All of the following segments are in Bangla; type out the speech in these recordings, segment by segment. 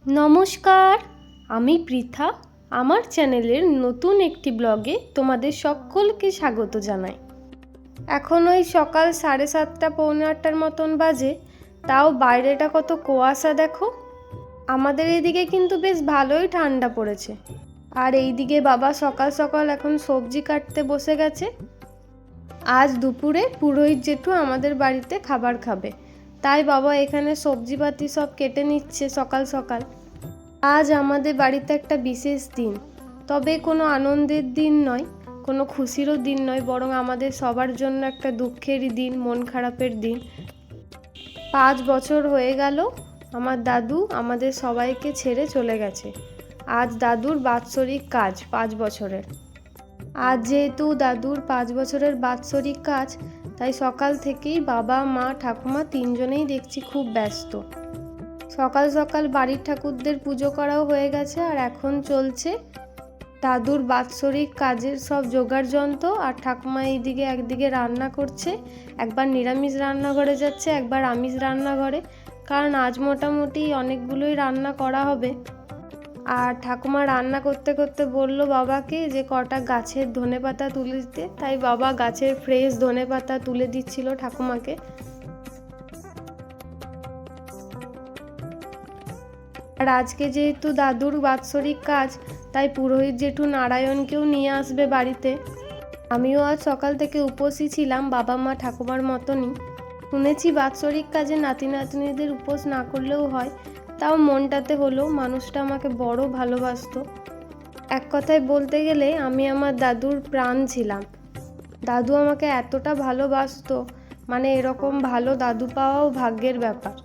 নমস্কার, আমি পৃথা। আমার চ্যানেলের নতুন একটি ব্লগে তোমাদের সকলকে স্বাগত জানাই। এখন ওই সকাল 7:30 পৌনে 8টার মতন বাজে, তাও বাইরেটা কত কুয়াশা দেখো। আমাদের এইদিকে কিন্তু বেশ ভালোই ঠান্ডা পড়েছে। আর এইদিকে বাবা সকাল সকাল এখন সবজি কাটতে বসে গেছে। আজ দুপুরে পুরোহিত জেঠু আমাদের বাড়িতে খাবার খাবে, তাই বাবা এখানে সবজিপাতি সব কেটে নিচ্ছে সকাল সকাল। আজ আমাদের বাড়িতে একটা বিশেষ দিন, তবে কোনো আনন্দের দিন নয়, কোনো খুশিরও দিন নয়, বরং আমাদের সবার জন্য একটা দুঃখেরই দিন, মন খারাপের দিন। 5 বছর হয়ে গেল আমার দাদু আমাদের সবাইকে ছেড়ে চলে গেছে। আজ দাদুর বাৎসরিক কাজ 5 বছরের। আজ যেহেতু দাদুর 5 বছরের বাৎসরিক কাজ, তাই সকাল থেকেই বাবা, মা, ঠাকুমা তিনজনেই দেখছি খুব ব্যস্ত। সকাল সকাল বাড়ির ঠাকুরদের পুজো করাও হয়ে গেছে, আর এখন চলছে দাদুর বাৎসরিক কাজের সব জোগাড় যন্ত্র। আর ঠাকুমা এইদিকে একদিকে রান্না করছে, একবার নিরামিষ রান্নাঘরে যাচ্ছে, একবার আমিষ রান্নাঘরে, কারণ আজ মোটামুটি অনেকগুলোই রান্না করা হবে। আর ঠাকুমা রান্না করতে করতে বলল বাবাকে যে কটা গাছের ধনেপাতা তুলে দিতে, তাই বাবা গাছের ফ্রেশ ধনেপাতা তুলে দিচ্ছিল ঠাকুমাকে। আর আজকে যেহেতু দাদুর বাৎসরিক কাজ, তাই পুরোহিত জেঠু নারায়ণকেও নিয়ে আসবে বাড়িতে। আমিও আজ সকাল থেকে উপোসই ছিলাম, বাবা মা ঠাকুমার মতনই। শুনেছি বাৎসরিক কাজে নাতি নাতনিদের উপোস না করলেও হয়, তাও মনটাতে হলো, মানুষটা আমাকে বড় ভালোবাসতো। এক কথায় বলতে গেলে আমি আমার দাদুর প্রাণ ছিলাম। দাদু আমাকে এতটা ভালোবাসতো, মানে এরকম ভালো দাদু পাওয়াও ভাগ্যের ব্যাপার।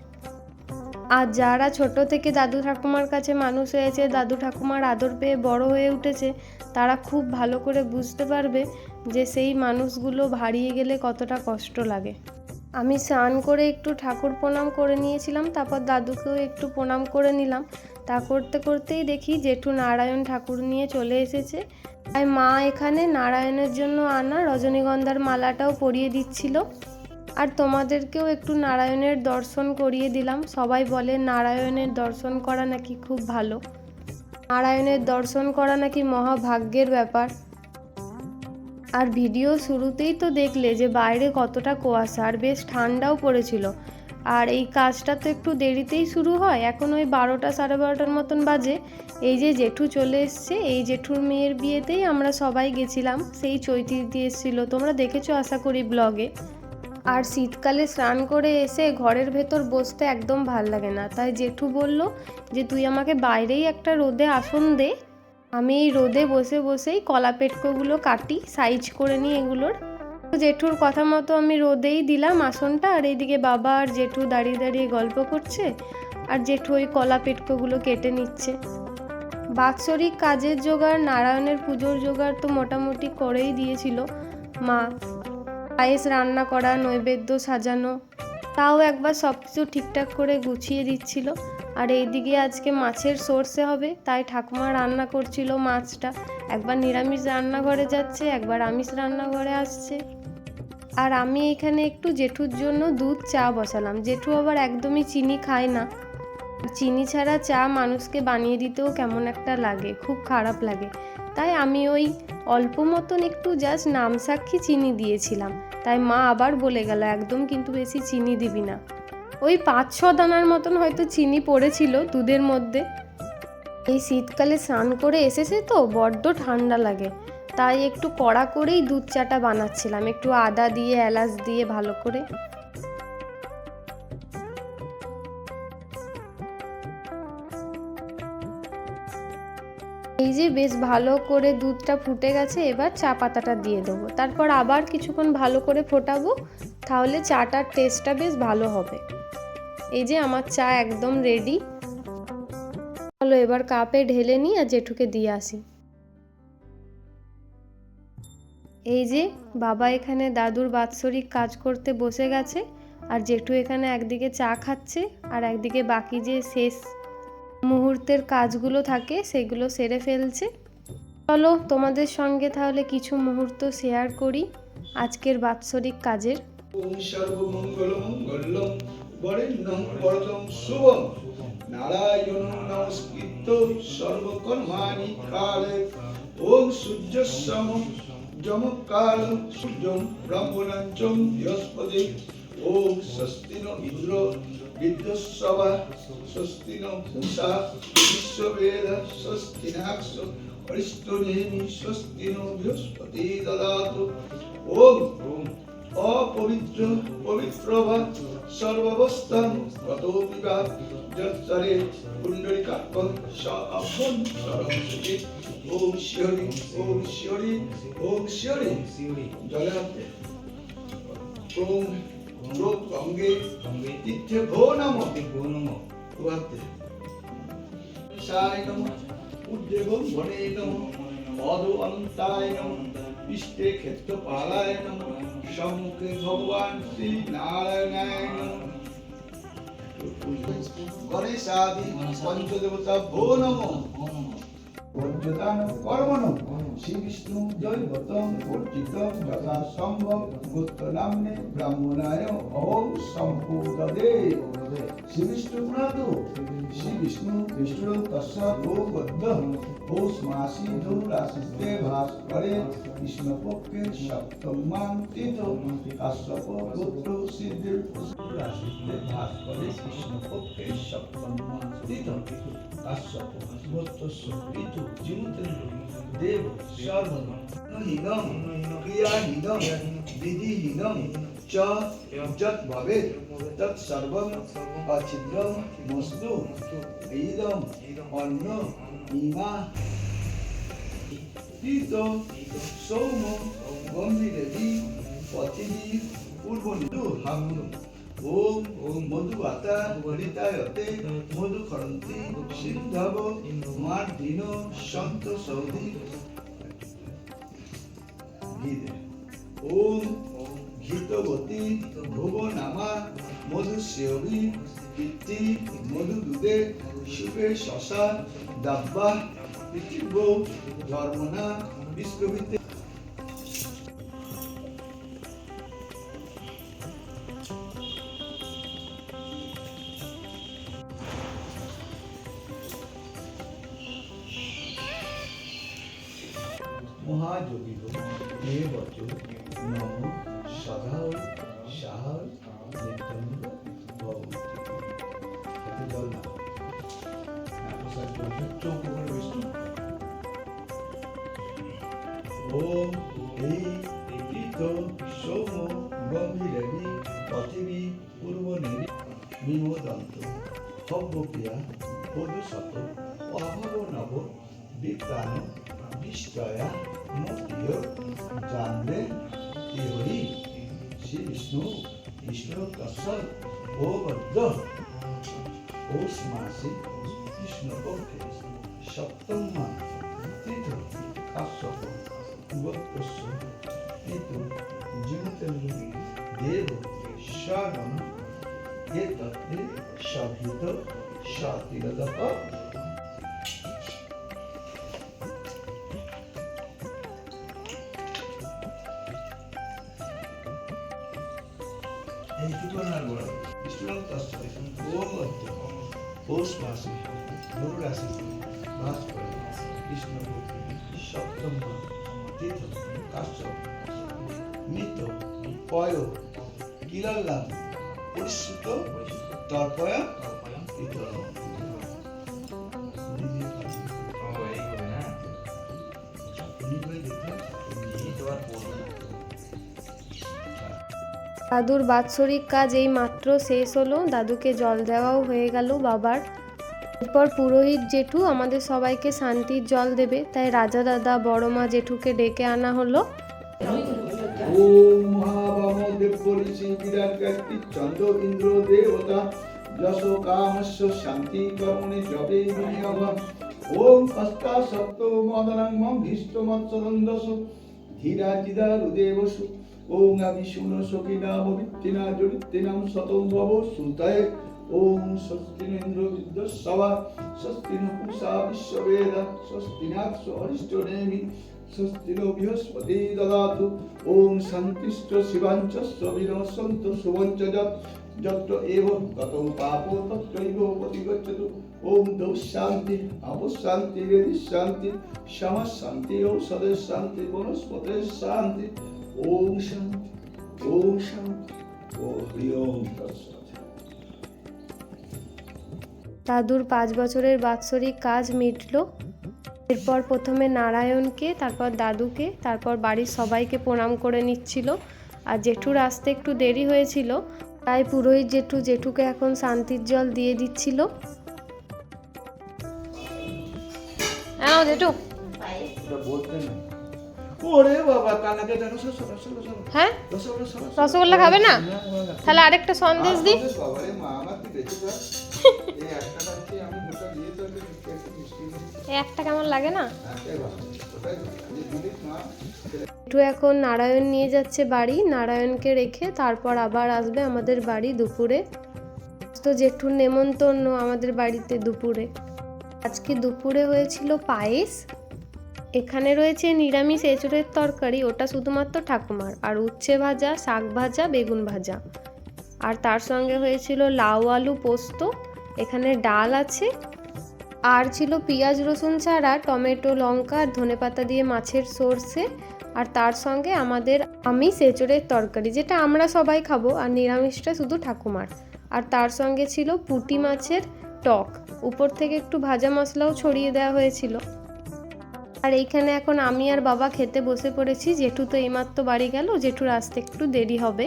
আর যারা ছোট থেকে দাদু ঠাকুমার কাছে মানুষ হয়েছে, দাদু ঠাকুমার আদর পেয়ে বড় হয়ে উঠেছে, তারা খুব ভালো করে বুঝতে পারবে যে সেই মানুষগুলো হারিয়ে গেলে কতটা কষ্ট লাগে। আমি স্নান করে একটু ঠাকুর প্রণাম করে নিয়েছিলাম, তারপর দাদুকেও একটু প্রণাম করে নিলাম। তা করতে করতেই দেখি জেঠু নারায়ণ ঠাকুর নিয়ে চলে এসেছে। তাই মা এখানে নারায়ণের জন্য আনা রজনীগন্ধার মালাটাও পরিয়ে দিচ্ছিল। আর তোমাদেরকেও একটু নারায়ণের দর্শন করিয়ে দিলাম। সবাই বলে নারায়ণের দর্শন করা নাকি খুব ভালো, নারায়ণের দর্শন করা নাকি মহাভাগ্যের ব্যাপার। আর ভিডিও শুরুতেই তো দেখলে যে বাইরে কতটা কুয়াশা, আর বেশ ঠান্ডাও পড়েছিল। আর এই কাজটা তো একটু দেরিতেই শুরু হয়, এখন ওই 12টা 12:30টার মতন বাজে। এই যে জেঠু চলে এসছে, এই জেঠুর মেয়ের বিয়েতেই আমরা সবাই গেছিলাম, সেই চৈতি দিয়ে এসেছিলো, তোমরা দেখেছো আশা করি ব্লগে। আর শীতকালে স্নান করে এসে ঘরের ভেতর বসতে একদম ভাল লাগে না, তাই জেঠু বলল যে তুই আমাকে বাইরেই একটা রোদে আসন দে, আমি এই রোদে বসে বসেই কলা পেটকোগুলো কাটি, সাইজ করে নিই এগুলোর। জেঠুর কথা মতো আমি রোদেই দিলাম আসনটা, আর এইদিকে বাবা আর জেঠু দাঁড়িয়ে দাঁড়িয়ে গল্প করছে, আর জেঠু ওই কলা পেটকোগুলো কেটে নিচ্ছে। বাৎসরিক কাজের জোগাড়, নারায়ণের পুজোর জোগাড় তো মোটামুটি করেই দিয়েছিল মা। পায়েস রান্না করা, নৈবেদ্য সাজানো, তাও একবার সব কিছু ঠিকঠাক করে গুছিয়ে দিচ্ছিল। আর এইদিকে আজকে মাছের সর্ষে হবে, তাই ঠাকুমা রান্না করছিল মাছটা। একবার নিরামিষ রান্নাঘরে যাচ্ছে, একবার আমিষ রান্নাঘরে আসছে। আর আমি এখানে একটু জেঠুর জন্য দুধ চা বসালাম। জেঠু আবার একদমই চিনি খায় না, চিনি ছাড়া চা মানুষকে বানিয়ে দিতেও কেমন একটা লাগে, খুব খারাপ লাগে। তাই আমি ওই অল্প মতন একটু জাস্ট নাম সাক্ষী চিনি দিয়েছিলাম। তাই মা আবার বলে গেল একদম কিন্তু বেশি চিনি দিবি না। ওই 5-6 দানার মতন হয়তো চিনি পড়েছিল দুধের মধ্যে। এই শীতকালে স্নান করে এসেছে তো বড্ড ঠান্ডা লাগে, তাই একটু কড়া করেই দুধ চাটা বানাচ্ছিলাম, একটু আদা দিয়ে এলাচ দিয়ে ভালো করে। এই যে বেশ ভালো করে দুধটা ফুটে গেছে, এবার চা পাতাটা দিয়ে দেবো, তারপর আবার কিছুক্ষণ ভালো করে ফোটাবো, তাহলে চাটার টেস্টটা বেশ ভালো হবে। এই যে আমার চা একদম রেডি। চলো এবার কাপে ঢেলে নিই আর জেঠুকে দিয়ে আসি। এই যে বাবা এখানে দাদুর বাৎসরিক কাজ করতে বসে গেছে, আর জেঠু এখানে একদিকে চা খাচ্ছে, আর একদিকে বাকি যে শেষ মুহূর্তের কাজগুলো থাকে সেগুলো সেরে ফেলছে। চলো তোমাদের সঙ্গে তাহলে কিছু মুহূর্ত শেয়ার করি আজকের বাৎসরিক কাজের। ওম সর্বমঙ্গল মঙ্গলম বরেণ্যং বরদং শুভম নারায়ণ নমস্কৃত সর্বকর্মাণি কালে ওম সূর্যস্যম যমকাল সূর্যং ব্রহ্মণঞ্চং বৃহস্পতি ওম স্বস্তি ন ইন্দ্র বিদ্যস্ববা স্বস্তি ন পূষা বিশ্ববেদ স্বস্তি নাক্ষ অরিষ্টনেমি স্বস্তি ন বৃহস্পতি দদাতু ওম অপবিত্র পবিত্র বা সর্বাবস্থান গতোপি বা যৎসরে পুণ্ডরিকাক্ষ স অভ্যন্তরং সুখে ওম শিহরি ওম শিহরি ওম শিহরি জলে হাতে ওম রোগ গঙ্গে তীর্থে ভো নমঃ উহাতে সায় নমঃ উদ্দেবং বনে নমঃ অদো অনন্তায় নমঃ পৃষ্ঠে ক্ষেত্রপালায় নমঃ সম্মুখে ভগবান শ্রী নারায়ণায় নমঃ গণেশাদি পঞ্চদেবতা ভো নমঃ পঞ্চদান কর্মণ শ্রী বিষ্ণু জৈবতম পূজিতম যথা সম্ভব গোত্র নামনে ব্রাহ্মণায় অহং সম্পূর্ণদে শ্রী বিষ্ণু প্রণাত শ্রী বিষ্ণু বিষ্ণু তস্যাৎ ও বদ্ধ পৌষ মাসি ধূরাশিতে ভাস করে কৃষ্ণপক্ষে সপ্তমাং তীর্থ কাশ্যপ গোত্র সিদ্ধির রাশিতে ভাস করে কৃষ্ণপক্ষে সপ্তমাং তীর্থ কাশ্যপ গোত্র ঋতু জীবতেন্দ্র দেব সর্বহীনম ক্রিয়াহীনম বিধিহীনম চ যৎ ভবেৎ তৎ সর্বং অছিদ্রং মস্তু ইদম অন্ন ইমা তীর্থ সৌম গম্ভীরেবি পথিবি পূর্বনিতু হাম ওম মধুবাতা বলিতায়তে মধু খরন্তি সিন্ধব মার্দিন সন্ত সৌধি ওম ঘৃতবতী ভুবনামা মধুসেবী পিতৃ মধুদুদে সুপে শশা দাব্বা পৃথিব ধর্মনা বিশ্ববিদ্যা মহাযোগী হে বচ নম সদা সাহা নিত্যন্দ ভবতি জল না চোখ উপরে বিষ্ণু ওম এই তীর্থ সৌম গম্ভীরেবি পথিবি পূর্বনিরি বিমোদন্ত হব্যক্রিয়া পদুশত অভাব নব বিপ্রাণ বিষ্টয়া মুক্তিয় জানবে তিহরি শ্রী বিষ্ণু বিষ্ণু তস্যৎ ও বদ্ধ পৌষ মাসে কৃষ্ণপক্ষে সপ্তমা তীর্থ কাশ্যপ গোত্রস্য ঋতু জীবতেন্দ্র দেব স্বর্ণম এতত্তে সভৃত সতিরদক পৌষ মাসে ধনু রাশিতে বাস করে কৃষ্ণপক্ষে সপ্তম তীর্থ কাশ্যপ মৃত পয় কিলাল্লাম পরিশ্রুত তর্পয়া ইতর দাদুর বাৎসরিক কাজ এই মাত্র শেষ হলো, দাদুকে জল দেওয়াও হয়ে গেল বাবার। এরপর পুরোহিত জেঠু আমাদের সবাইকে শান্তির জল দেবে, তাই রাজা দাদা বড় মা জেঠুকে ডেকে আনা হলো। ওম মহাবামদেব পরিচি বিরাট ব্যক্তি চন্দ্র ইন্দ্র দেবতা যশ কামস্য শান্তি কর্মণি জবে বিনিয়োগ ওম অষ্টাসপ্ত মদনং মঙ্গিষ্ট মৎসদন্দস ধীরা চিদা রুদেবসু ওম আবিশুন সকিনা মবিত্তিনা জড়িত্তিনাম শতং ভব সুতায় ওম স্বস্তিনেন্দ্র বিদ্যস্সবা স্বস্তিন পুষা বিশ্ববেদ স্বস্তিনাক্ষ অরিষ্টনেমি স্বস্তিনো বৃহস্পতি দদাতু ওম শান্তিশ্চ শিবাঞ্চ বিনশন্তু শুভঞ্চ যৎ যত্র এব ততো পাপো তত্রৈব প্রতিগচ্ছতু। ওম দৌ শান্তি অবশান্তি শান্তি সমশান্তি ঔষধের শান্তি বনস্পতির শান্তি। ওম শান্তি ওম শান্তি ও হরি ওম তৎসৎ। দাদুর 5 বছরের বাৎসরিক কাজ মিটলো। এরপর প্রথমে নারায়ণকে, তারপর দাদুকে, তারপর বাড়ির সবাইকে প্রণাম করে নিচ্ছিল। আর জেঠুর আসতে একটু দেরি হয়েছিল, তাই পুরোহিত জেঠুকে এখন শান্তির জল দিয়ে দিচ্ছিল। জেঠু ওরে বাবা কানাকে দেখো হ্যাঁ রসগোল্লা খাবে না? তাহলে আরেকটা সন্দেশ দিই। বাবারে মা আমার কি বেঁচে থাক। এই একটা খাচ্ছি আমি, গোটা দিয়ে তো একটু মিষ্টি একটা কেমন লাগে না? একটাই ভালো, ওটাই ভালো। দিদির মা জেঠু এখন নারায়ণ নিয়ে যাচ্ছে বাড়ি। নারায়ণকে রেখে তারপর আবার আসবে আমাদের বাড়ি দুপুরে। তো জেঠুর নেমন্তন্ন আমাদের বাড়িতে দুপুরে। আজকে দুপুরে হয়েছিল পায়েস। এখানে রয়েছে নিরামিষ এঁচোড়ের তরকারি, ওটা শুধুমাত্র ঠাকুমার। আর উচ্ছে ভাজা, শাক ভাজা, বেগুন ভাজা। আর তার সঙ্গে হয়েছিল লাউ আলু পোস্ত। এখানে ডাল আছে। আর ছিল পেঁয়াজ রসুন ছাড়া টমেটো, লঙ্কা আর ধনেপাতা দিয়ে মাছের সর্ষে। আর তার সঙ্গে আমাদের আমিষ এঁচোড়ের তরকারি, যেটা আমরা সবাই খাবো, আর নিরামিষটা শুধু ঠাকুমার। আর তার সঙ্গে ছিল পুঁটি মাছের টক। উপর থেকে একটু ভাজা মশলাও ছড়িয়ে দেওয়া হয়েছিল। আর এইখানে এখন আমি আর বাবা খেতে বসে পড়েছি। জেঠু তো এইমাত্র বাড়ি গেল, জেঠুর আসতে একটু দেরি হবে।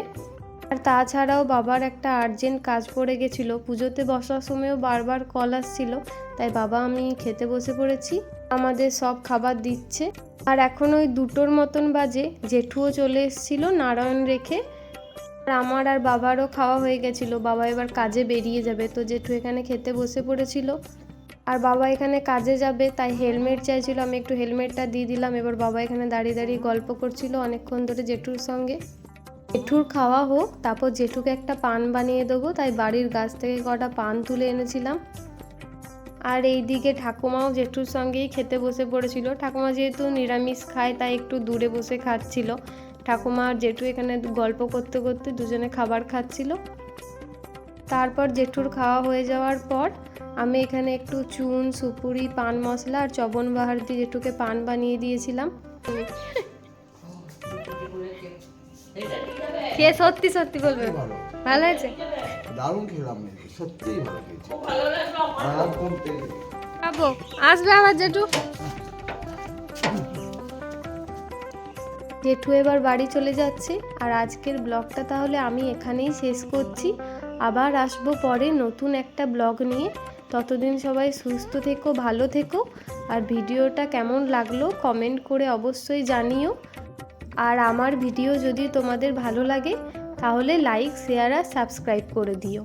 আর তাছাড়াও বাবার একটা আর্জেন্ট কাজ পড়ে গেছিলো। পুজোতে বসার সময়ও বারবার কল আসছিল, তাই বাবা আমি খেতে বসে পড়েছি। আমাদের সব খাবার দিচ্ছে। আর এখন ওই 2টোর মতন বাজে। জেঠুও চলে এসেছিলো নারায়ণ রেখে। আর আমার আর বাবারও খাওয়া হয়ে গেছিলো। বাবা এবার কাজে বেরিয়ে যাবে, তো জেঠু এখানে খেতে বসে পড়েছিল। আর বাবা এখানে কাজে যাবে, তাই হেলমেট চাইছিল, আমি একটু হেলমেটটা দিয়ে দিলাম। এবার বাবা এখানে দাঁড়িয়ে দাঁড়িয়ে গল্প করছিল অনেকক্ষণ ধরে জেঠুর সঙ্গে। জেঠুর খাওয়া হোক, তারপর জেঠুকে একটা পান বানিয়ে দেবো, তাই বাড়ির গাছ থেকে কটা পান তুলে এনেছিলাম। আর এইদিকে ঠাকুমাও জেঠুর সঙ্গেই খেতে বসে পড়েছিল। ঠাকুমা যেহেতু নিরামিষ খায়, তাই একটু দূরে বসে খাচ্ছিল। ঠাকুমা আর জেঠু এখানে গল্প করতে করতে দুজনে খাবার খাচ্ছিল। তারপর জেঠুর খাওয়া হয়ে যাওয়ার পর আমি এখানে একটু চুন, সুপুরি, পান মশলা আর চবন বাহার দিয়ে জেঠুকে পান বানিয়ে দিয়েছিলাম। খেয়ে সত্যি সত্যি বলবে ভালো হয়েছে? দারুণ খেলাম, সত্যিই ভালো খেয়েছি। খাবো, আসবে আবার জেঠু। জেঠু এবার বাড়ি চলে যাচ্ছে। আর আজকের ব্লগটা তাহলে আমি এখানেই শেষ করছি। আবার আসবো পরে নতুন একটা ব্লগ নিয়ে। ততদিন সবাই সুস্থ থেকো, ভালো থেকো। আর ভিডিওটা কেমন লাগলো কমেন্ট করে অবশ্যই জানিও। আর আমার ভিডিও যদি তোমাদের ভালো লাগে তাহলে লাইক, শেয়ার আর সাবস্ক্রাইব করে দিও।